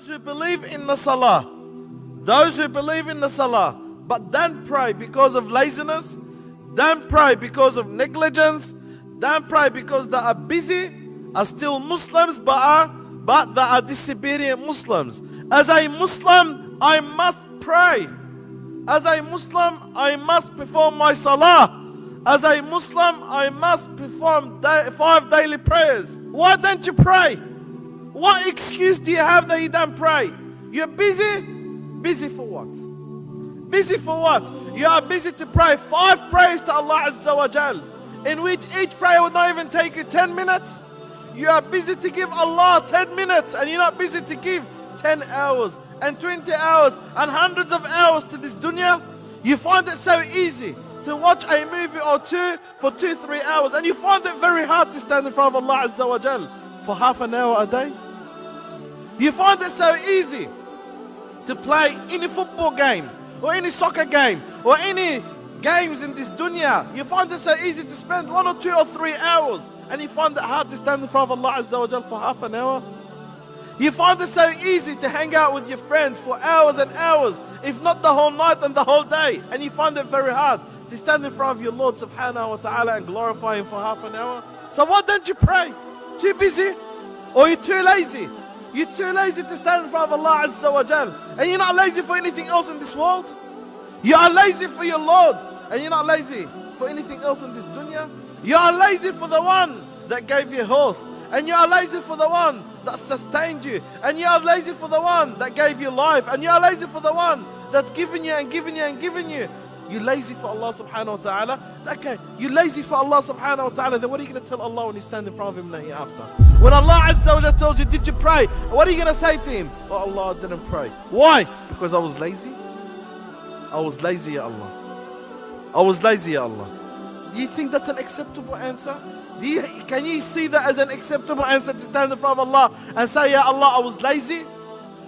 those who believe in the salah, those who believe in the salah, but don't pray because of laziness, don't pray because of negligence, don't pray because they are busy, are still Muslims, but they are disobedient Muslims. As a Muslim, I must pray. As a Muslim, I must perform my salah. As a Muslim, I must perform 5 daily prayers. Why don't you pray? What excuse do you have that you don't pray? You're busy? Busy for what? Busy for what? You are busy to pray 5 prayers to Allah Azza wa Jal, in which each prayer would not even take you 10 minutes. You are busy to give Allah 10 minutes, and you're not busy to give 10 hours and 20 hours and hundreds of hours to this dunya. You find it so easy to watch a movie or two for 2-3 hours, and you find it very hard to stand in front of Allah Azza wa Jal for half an hour a day. You find it so easy to play any football game or any soccer game or any games in this dunya. You find it so easy to spend 1 or 2 or 3 hours, and you find it hard to stand in front of Allah Azza wa Jal for half an hour. You find it so easy to hang out with your friends for hours and hours, if not the whole night and the whole day, and you find it very hard to stand in front of your Lord subhanahu wa ta'ala and glorify Him for half an hour. So why don't you pray? Too busy? Or you're too lazy? You're too lazy to stand in front of Allah Azza wa Jal, and you're not lazy for anything else in this world? You are lazy for your Lord, and you're not lazy for anything else in this dunya? You are lazy for the one that gave you health, and you are lazy for the one that sustained you, and you are lazy for the one that gave you life, and you are lazy for the one that's given you and given you and given you. You're lazy for Allah subhanahu wa ta'ala. Okay, you're lazy for Allah subhanahu wa ta'ala, then what are you going to tell Allah when you stand in front of Him after? When Allah Azza wa Jalla tells you, did you pray? What are you going to say to Him? Oh Allah, I didn't pray. Why? Because I was lazy? I was lazy, Ya Allah. I was lazy, Ya Allah. Do you think that's an acceptable answer? Can you see that as an acceptable answer to stand in front of Allah and say, Ya Allah, I was lazy?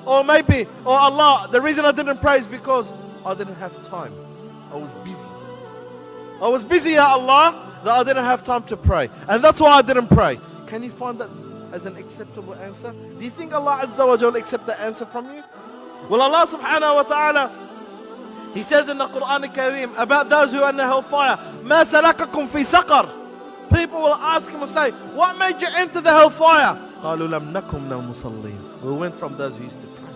Or maybe, oh Allah, the reason I didn't pray is because I didn't have time. I was busy. I was busy, Ya Allah, that I didn't have time to pray. And that's why I didn't pray. Can you find that as an acceptable answer? Do you think Allah Azza wa Jalla will accept that answer from you? Well, Allah subhanahu wa ta'ala, He says in the Quran al-Kareem about those who are in the hellfire, مَا سَلَكَكُمْ فِي سَقَرٍ. People will ask Him and say, what made you enter the hellfire? قَالُوا لَمْ نَكُمْ نَا مُصَلِّينَ. We went from those who used to pray.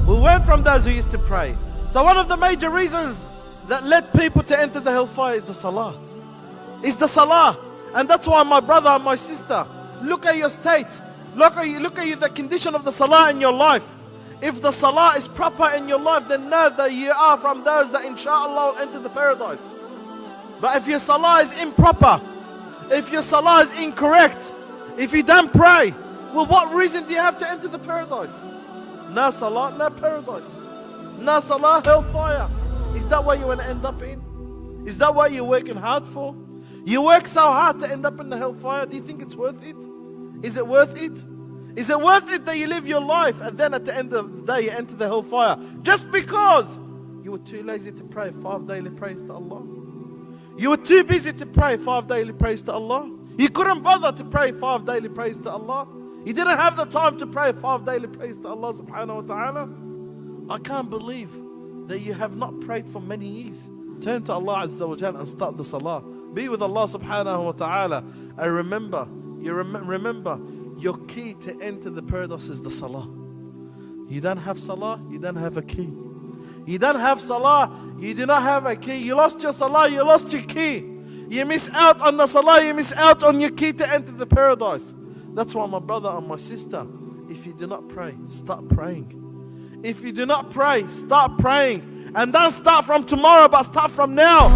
We went from those who used to pray. So one of the major reasons that led people to enter the hellfire is the salah. It's the salah. And that's why, my brother and my sister, look at your state. Look at the condition of the salah in your life. If the salah is proper in your life, then know that you are from those that inshallah will enter the paradise. But if your salah is improper, if your salah is incorrect, if you don't pray, well, what reason do you have to enter the paradise? No salah, no paradise. No salah, hellfire. Is that what you want to end up in? Is that what you're working hard for? You work so hard to end up in the hellfire. Do you think it's worth it? Is it worth it? Is it worth it that you live your life and then at the end of the day you enter the hellfire just because you were too lazy to pray 5 daily prayers to Allah? You were too busy to pray 5 daily prayers to Allah. You couldn't bother to pray 5 daily prayers to Allah. You didn't have the time to pray 5 daily prayers to Allah subhanahu wa ta'ala. I can't believe that you have not prayed for many years. Turn to Allah Azza wa Jalla and start the salah. Be with Allah subhanahu wa ta'ala. And remember, your key to enter the paradise is the salah. You don't have salah, you don't have a key. You don't have salah, you do not have a key. You lost your salah, you lost your key. You miss out on the salah, you miss out on your key to enter the paradise. That's why, my brother and my sister, if you do not pray, start praying. If you do not pray, start praying. And don't start from tomorrow, but start from now.